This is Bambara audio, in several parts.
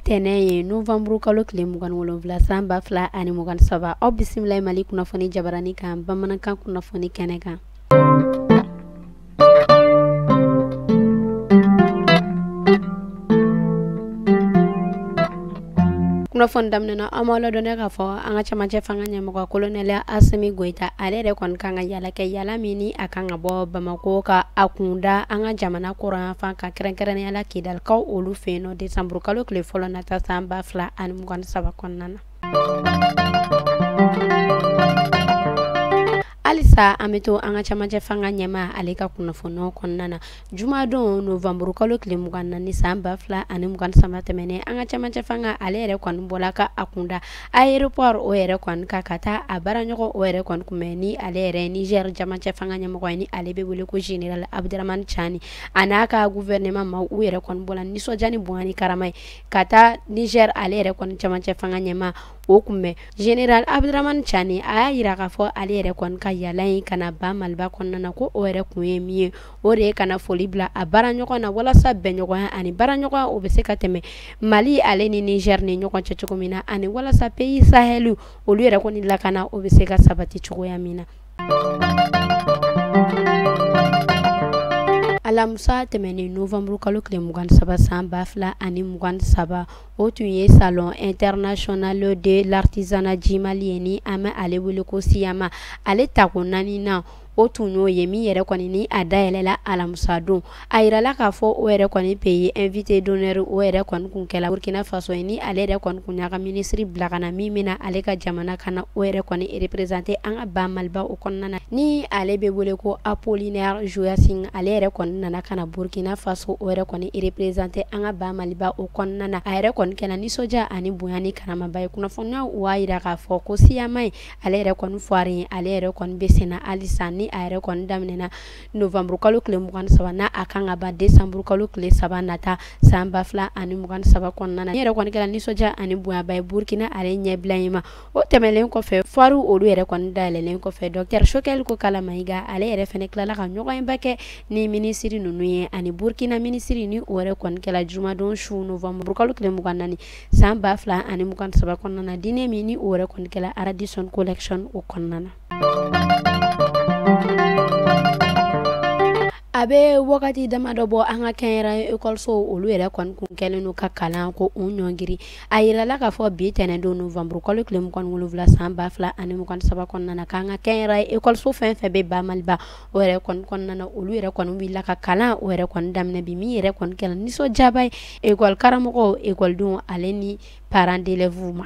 tɛnɛ ye novembre kalo tile 27 san 2027 aw bisimila Mali kunnafoni jabarani kan bamanankan kunnafoni kɛnɛ kan. Kunnafoni daminɛna an b'a ladɔnniya k'a fɔ an ka cɛmancɛ fanga ɲɛmɔgɔ Colonel Asimi Goita ale yɛrɛ kɔni kan ka yala kɛ yala min ni a kan ka bɔ Bamako ka a kunda an ka jamana kɔrɔnyanfan kan kɛrɛnkɛrɛnnenya la Kidalikaw olu fɛ yen nɔ décembre kalo tile fɔlɔ nata san 2027 kɔnɔna na. Alisa an bɛ to an ka cɛmancɛ fanga ɲɛma ale ka kunnafoniyaw kɔnɔna na jumadon novembre kalo tile 24 san 2027 tɛmɛnen an ka cɛmancɛ fanga ale yɛrɛ kɔni bɔla ka a kunda aéroport o yɛrɛ kɔni ka taa a baaraɲɔgɔn o yɛrɛ kɔni kunbɛn ni ale yɛrɛ Niger cɛmancɛ fanga ɲɛmɔgɔ ye ni ale bɛ wele ko Général Abdramane Chani a n'a ka gouvernement ma u yɛrɛ kɔni bɔla nisɔndiya ni bonya ni karama ye ka taa Niger ale yɛrɛ kɔni cɛmancɛ fanga ɲɛma o kunbɛn Général Abdramane Chani a y'a yira k'a fɔ ale yɛrɛ kɔni ka yala in kana ban Maliba kɔnɔna na ko o yɛrɛ kun ye min ye o de ye kana foli bila a baaraɲɔgɔn na walasa bɛnɲɔgɔnya ani baaraɲɔgɔnya o bɛ se ka tɛmɛ Mali ale ni Niger ni ɲɔgɔn cɛ cogo min na ani walasa pays Sahel olu yɛrɛ kɔni lakana o bɛ se ka sabati cogoya min na. Alamisa tɛmɛnen novembre kalo tile 27 san 2027 o tun ye salon international de l'artisanat du Mali ni an bɛ ale wele ko Siyama ale tako 4nan o tun y'o ye min yɛrɛ kɔni ni a dayɛlɛla alamisa don a yirala k'a fɔ o yɛrɛ kɔni pays invité d'honneur o yɛrɛ kɔni kun kɛla Burkina Faso ye ni ale yɛrɛ kɔni kun y'a ka ministre bila ka na min bɛna ale ka jamana kana o yɛrɛ kɔni représenter an ka ba Maliba o kɔnɔna na ni ale bɛ wele ko Apollinaire Joyasin ale yɛrɛ kɔni nana kana Burkina Faso o yɛrɛ kɔni représenter an ka ba Maliba o kɔnɔna na a yɛrɛ kɔni kɛla nisɔndiya ani bonya ni karamaba ye kunnafoniyaw u b'a yira k'a fɔ ko Siyama ye ale yɛrɛ kɔni fɔra ye ale yɛrɛ kɔni bɛ senna halisa ni a yɛrɛ kɔni daminɛna novembre kalo tile 27 n'a a kan ka ban décembre kalo tile 3 nata san 2027 kɔnɔna na yɛrɛ kɔni kɛla nisɔndiya ani bonyaba ye Burkina ale ɲɛbila in ma o tɛmɛlen kɔfɛ foire olu yɛrɛ kɔni dayɛlɛlen kɔfɛ Dr Choguel Kokala Mayiga ale yɛrɛ fɛnɛ tilala ka ɲɔgɔnba kɛ ni ministre ninnu ye ani Burkina ministre ni o yɛrɛ kɔni kɛla jumadon su novembre kalo tile 24 san 2027 kɔnɔna na dîner min ni o yɛrɛ kɔni kɛla Radisson Collection o kɔnɔna na. A bɛ wagati damadɔ bɔ an ka kɛnyɛrɛye écoleso olu yɛrɛ kɔni kun kɛlen n'u ka kalan ko u ɲɔngiri a yirala k'a fɔ bi tɛnɛndon novembre kalo tile 27 san 2027 kɔnɔna na k'an ka kɛnyɛrɛye écoleso fɛn fɛn bɛ ba Maliba o yɛrɛ kɔni kɔnɔna na olu yɛrɛ kɔni wulila ka kalan o yɛrɛ kɔni daminɛ bi min yɛrɛ kɔni kɛla nisɔndiyaba ye école karamɔgɔw écoledenw ale ni parents d'élèves ma.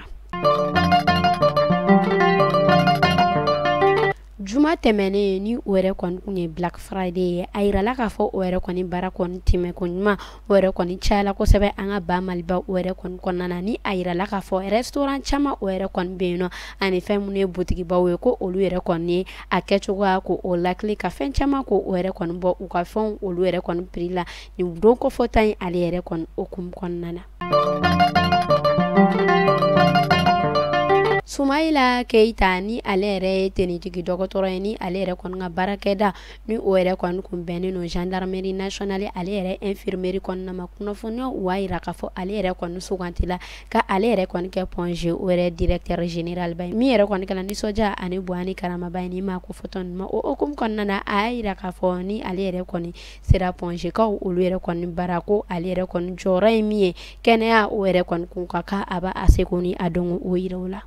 Juma tɛmɛnen ni o yɛrɛ kɔni kun ye Black Friday ye a yirala k'a fɔ o yɛrɛ kɔni baara kɔni tɛmɛ ko ɲuman o yɛrɛ kɔni cayala kosɛbɛ an ka ba Maliba o yɛrɛ kɔni kɔnɔna na ni a yirala k'a fɔ restaurant caman o yɛrɛ kɔni bɛ yen nɔ ani fɛn minnu ye boutiquibaw ye ko olu yɛrɛ kɔni ye a kɛcogoya ko o lakili ka fɛn caman ko o yɛrɛ kɔni bɔ u ka fɛnw olu yɛrɛ kɔni prix la nin don kɔfɔta in ale yɛrɛ kɔni okumu kɔnɔna na. Soumaïla Keita ni ale yɛrɛ ye tenitigi dɔgɔtɔrɔ ye ni ale yɛrɛ kɔni ka baarakɛda ni o yɛrɛ kɔni kun bɛnnen no gendarmerie nationale ale yɛrɛ infirmerie kɔnɔna ma kunnafoniyaw u b'a yira k'a fɔ ale yɛrɛ kɔni sugantila ka ale yɛrɛ kɔni kɛ pongé o yɛrɛ directeur général ba ye min yɛrɛ kɔni kɛla nisɔndiya ani bonya ni karamaba ye ni ma ko fɔtɔ ninnu ma o hokumu kɔnɔna na a y'a yira k'a fɔ ni ale yɛrɛ kɔni sera pongé kaw olu yɛrɛ kɔni baara ko ale yɛrɛ kɔni jɔyɔrɔ ye min ye kɛnɛya o yɛrɛ kɔni kun ka kan a b'a seko ni a dɔnko o yira o la.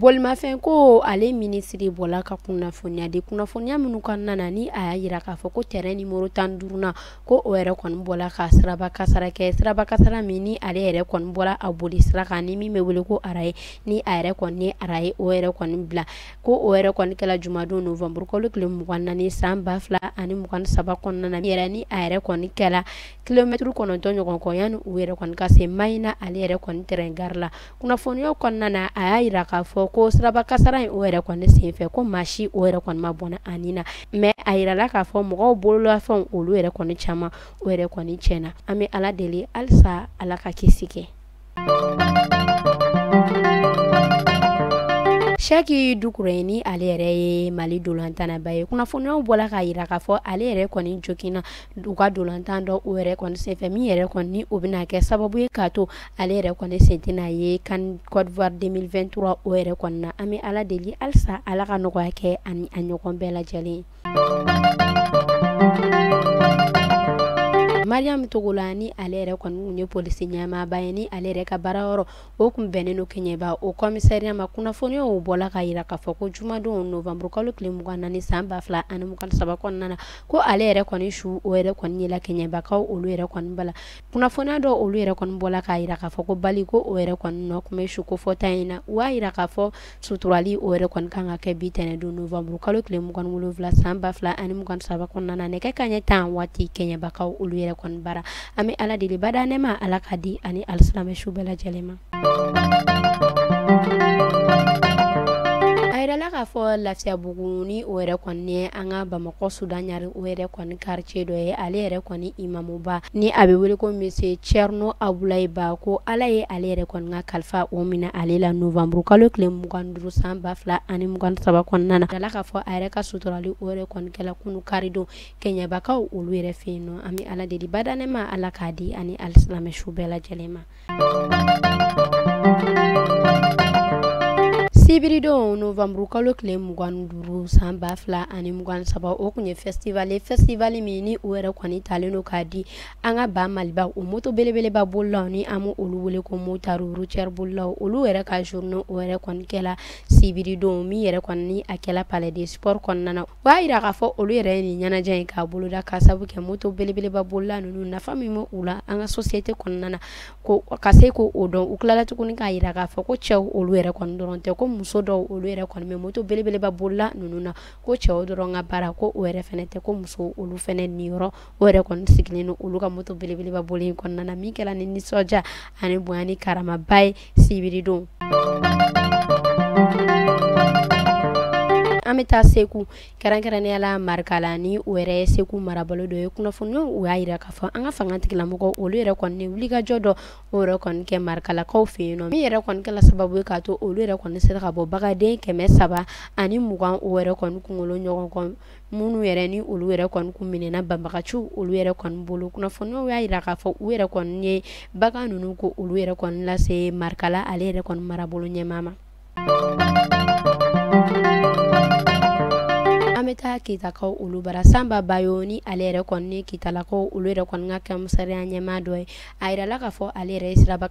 Bolimafɛn ko ale ministre bɔla ka kunnafoniya di kunnafoniya minnu kɔnɔna na ni a y'a yira k'a fɔ ko terrain numéro 15nan ko o yɛrɛ kɔni bɔla ka siraba kasara kɛ siraba kasara min ni ale yɛrɛ kɔni bɔla a boli sira kan ni min bɛ wele ko araye ni a yɛrɛ kɔni ye araye o yɛrɛ kɔni bila ko o yɛrɛ kɔni kɛla jumadon novembre kalo tile 24 san 2027 kɔnɔna na yɛrɛ ni a yɛrɛ kɔni kɛla kilomètre 9 ɲɔgɔn kɔ yanni u yɛrɛ kɔni ka se Mayina ale yɛrɛ kɔni terrain gare la kunnafoniyaw kɔnɔna na a y'a yira k'a fɔ ko siraba kasara in o yɛrɛ kɔni senfɛ ko maa si o yɛrɛ kɔni ma bɔnna ani na mais a yirala k'a fɔ mɔgɔw bololafɛnw olu yɛrɛ kɔni caman o yɛrɛ kɔni tiɲɛna an bɛ ala deli halisa ala ka kisi kɛ. Shaki Dukureni ale Mali dolantana baye kunnafoniyaw bɔla ka yira k'a fɔ ale yɛrɛ kɔni jokina u ka dolantan dɔ o yɛrɛ kɔni senfɛ min yɛrɛ kɔni o bɛna kɛ sababu ye k'a to ale yɛrɛ kɔni sen tɛna ye CAN Côte d'Ivoire 2023 o yɛrɛ kɔni na an bɛ Ala deli halisa Ala ka nɔgɔya kɛ ani a ɲɔgɔn bɛɛ lajɛlen. Mariam Togolani ale yɛrɛ kɔni ye polisi ɲɛmaaba ye ni ale yɛrɛ ka baarayɔrɔ o kun bɛnnen don Kɛɲɛba o commissariat ma kunnafoniyaw bɔla ka yira k'a fɔ ko jumadon novembre kalo tile 24 san 2023 kɔnɔna na ko ale yɛrɛ kɔni su o yɛrɛ kɔni yela Kɛɲɛbakaw olu yɛrɛ kɔni bala kunnafoniya dɔ olu yɛrɛ kɔni bɔla ka yira k'a fɔ ko bali ko o yɛrɛ kɔni nɔ kun bɛ su ko fɔta in na u b'a yira k'a fɔ suturali o yɛrɛ kɔni kan ka kɛ bi tɛnɛndon novembre kalo tile 27 san 2023 kɔnɔna na nɛgɛ kanɲɛ 10 waati Kɛɲɛbakaw olu yɛrɛ kɔni bara an bɛ Ala deli badanɛma Ala ka di ani alisilamɛ su bɛɛ lajɛlen ma. A yirala k'a fɔ Lafiyabugu ni o yɛrɛ kɔni ye an ka Bamakɔ Sudan ɲari o yɛrɛ kɔni quartier dɔ ye ale yɛrɛ kɔni imamuba ni a bɛ wele ko monsieur Thierno Abdoulaye Ba ko Ala ye ale yɛrɛ kɔni ka kalifa o minɛ ale la novembre kalo tile 25 san 2023 kɔnɔna na. A yirala k'a fɔ a yɛrɛ ka suturali o yɛrɛ kɔni kɛla kunu karidon Kɛɲɛbakaw olu yɛrɛ fɛ yen nɔ an bɛ Ala deli badanɛma Ala k'a di ani alisilamɛ su bɛɛ lajɛlen ma. Sibiridon novembre kalo tile 25 san 2023 o kun ye festival min ni o yɛrɛ kɔni talen don k'a di an ka ba Maliba o moto belebeleba bolilaw ni an olu wele ko motaru routière bolilaw olu yɛrɛ ka journée o yɛrɛ kɔni kɛla Sibiridon min yɛrɛ kɔni ni a kɛla palais des sports kɔnɔna na o b'a yira k'a fɔ olu yɛrɛ ye nin ɲɛnajɛ in k'a boloda ka sabu kɛ moto belebeleba bolila ninnu nafa min bɛ u la an ka société kɔnɔna na ko ka se ko o dɔn u tilala tuguni k'a yira k'a fɔ ko cɛw olu yɛrɛ kɔni dɔrɔn tɛ ko muso dɔw olu yɛrɛ kɔni bɛ moto belebeleba bolila ninnu na ko cɛw dɔrɔn ka baara ko o yɛrɛ fɛnɛ tɛ ko muso olu fɛnɛ niyɔrɔ o yɛrɛ kɔni sigilen don olu ka moto belebeleba boli in kɔnɔna na min kɛla ni nisɔndiya ani bonya ni karamaba ye Sibiridon. An bɛ taa Segu kɛrɛnkɛrɛnnenya la Marikala ni o yɛrɛ ye Segu marabolo dɔ ye kunnafoniyaw u y'a yira k'a fɔ an ka fanga tigilamɔgɔw olu yɛrɛ kɔni ye wulikajɔ dɔ o yɛrɛ kɔni kɛ Marikalakaw fɛ yen nɔ min yɛrɛ kɔni kɛla sababu ye k'a to olu yɛrɛ kɔni sera ka bɔ bagaden 320 o yɛrɛ kɔni kunkolo ɲɔgɔn kɔ minnu yɛrɛ ni olu yɛrɛ kɔni kun minɛna banbagaciw olu yɛrɛ kɔni bolo kunnafoniyaw y'a yira k'a fɔ u yɛrɛ kɔni ye bagan ninnu ko olu yɛrɛ kɔni lase Marikala ale yɛrɛ kɔni marabolo ɲɛmaa ma. An bɛ taa Ketakaw olu bara Sanba Bayo ni ale yɛrɛ kɔni ni Ketalakaw olu yɛrɛ kɔni ka commissariat ɲɛmaa dɔ ye a yirala k'a fɔ ale yɛrɛ ye siraba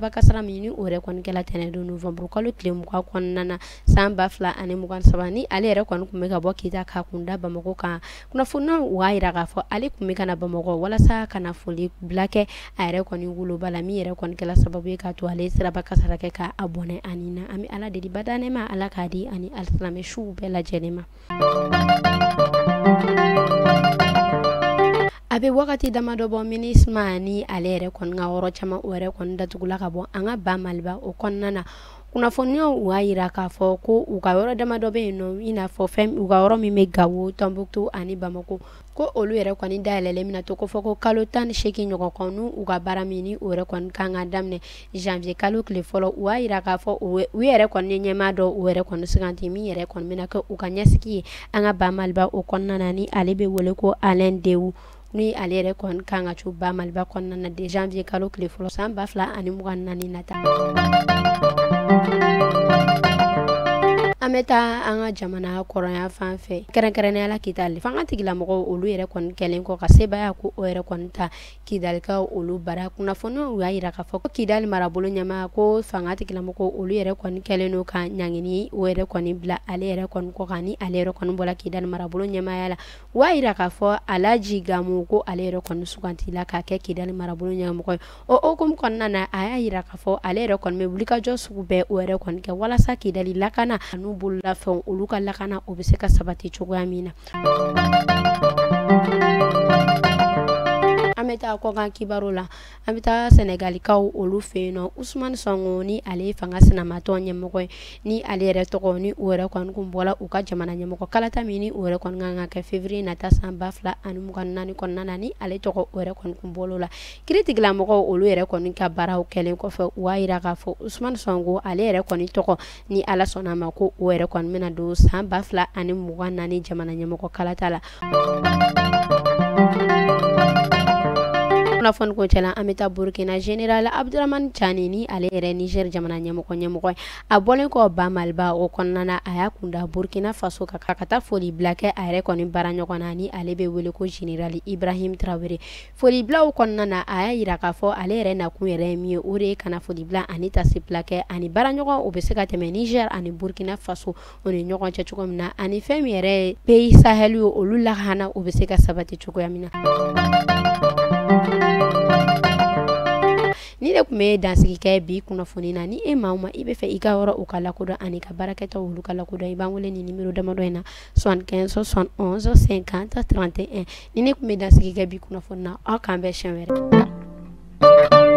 kasara min ni o yɛrɛ kɔni kɛla tɛnɛndon novembre kalo tile 20 kɔnɔna na san 2023 ni ale yɛrɛ kɔni kun bɛ ka bɔ Keta k'a kun da Bamakɔ kan kunnafoniyaw u y'a yira k'a fɔ ale kun bɛ ka na Bamakɔ walasa ka na foli bila kɛ a yɛrɛ kɔni woloba la min yɛrɛ kɔni kɛla sababu ye k'a to ale siraba kasara kɛ k'a bɔnɛ ani na an bɛ Ala deli badanɛma Ala k'a di ani alisilamɛ suw bɛɛ lajɛlen ma. A bɛ wagati damadɔ bɔ MINUSMA ni ale yɛrɛ kɔni ka yɔrɔ caman o yɛrɛ kɔni datugula ka bɔ an ka ba Maliba o kɔnɔna na kunnafoniyaw u y'a yira k'a fɔ ko u ka yɔrɔ damadɔ bɛ yen nɔ i n'a fɔ u ka yɔrɔ min bɛ Gawo Tɔnbukutu ani Bamako ko olu yɛrɛ kɔni dayɛlɛlen bɛna to ko fɔ ko kalo 18 ɲɔgɔn kɔnɔ u ka baara min ni o yɛrɛ kɔni kan ka daminɛ janvier kalo tile fɔlɔ u y'a yira k'a fɔ u yɛrɛ kɔni ye ɲɛmaa dɔ o yɛrɛ kɔni suganti min yɛrɛ kɔni bɛna kɛ u ka ɲɛsigi ye an ka ba Maliba o kɔnɔna na ni ale bɛ wele ko Alain Dewu ni ale yɛrɛ kɔni kan ka to ba Maliba kɔnɔna na de janvier kalo tile fɔlɔ san 2024 nata. An bɛ taa an ka jamana kɔrɔnya fan fɛ kɛrɛnkɛrɛnnenya la Kidali fanga tigilamɔgɔw olu yɛrɛ kɔni kɛlen kɔ ka sebaya ko o yɛrɛ kɔni ta Kidalikaw olu bara kunnafoniyaw y'a yira k'a fɔ ko Kidali marabolo ɲɛmaa ko fanga tigilamɔgɔw olu yɛrɛ kɔni kɛlen don ka ɲangini o yɛrɛ kɔni bila ale yɛrɛ kɔni kɔ kan ni ale yɛrɛ kɔni bɔla Kidali marabolo ɲɛmaaya la u y'a yira k'a fɔ Alaji Gamu ko ale yɛrɛ kɔni sugantila k'a kɛ Kidali marabolo ɲɛmɔgɔ ye o hukumu kɔnɔna na a y'a yira k'a fɔ ale yɛrɛ kɔni bɛ wulikajɔ sugu bɛɛ o yɛrɛ kɔni kɛ walasa Kidali lakana n'u bololafɛnw olu ka lakana o bɛ se ka sabati cogoya min na. An bɛ bɛ taa kɔkan kibaru la an bɛ taa Senegalikaw olu fɛ yen nɔ Usmane Sonko ni ale fanga sinamatɔ ɲɛmɔgɔ ye ni ale yɛrɛ tɔgɔ ni o yɛrɛ kɔni kun bɔra u ka jamana ɲɛmɔgɔ kalata min ni o yɛrɛ kɔni kan ka kɛ février nata san 2024 kɔnɔna na ni ale tɔgɔ o yɛrɛ kɔni kun bɔra o la kiiritigɛlamɔgɔw olu yɛrɛ kɔni ka baaraw kɛlen kɔfɛ u b'a yira k'a fɔ Usmane Sonko ale yɛrɛ kɔni tɔgɔ ni ala sɔnna ma ko o yɛrɛ kɔni bɛna don san 2024 jamana ɲɛmɔgɔ kalata la. Kunnafoni ko cɛla an bɛ taa Burkina Général Abdramane Tchani ni ale yɛrɛ Niger jamana ɲɛmɔgɔ ye a bɔlen kɔ Ba Maliba o kɔnɔna na a y'a kunda Burkina Faso ka taa foli bila kɛ a yɛrɛ kɔni baara ɲɔgɔn na ni ale bɛ wele ko Général Ibrahim Traoré foli bilaw kɔnɔna na a y'a yira k'a fɔ ale yɛrɛ nakun yɛrɛ ye min ye o de ye kana foli bila ani tasi bila kɛ ani baara ɲɔgɔn o bɛ se ka tɛmɛ Niger ani Burkina Faso o ni ɲɔgɔn cɛ cogo min na ani fɛn min yɛrɛ ye pays Sahel ye olu lahana o bɛ se ka sabati cogoya min na. Ni de kun bɛ dansigi kɛ bi kunnafoni na ni e maa o maa i bɛ fɛ i ka yɔrɔ u ka lakodɔn ani ka baarakɛtaw olu ka lakodɔn i b'an wele ni numéro damadɔ in na 75 71 50 31 ni ne kun bɛ dansigi kɛ bi kunnafoni na aw k'an bɛn siɲɛ wɛrɛ.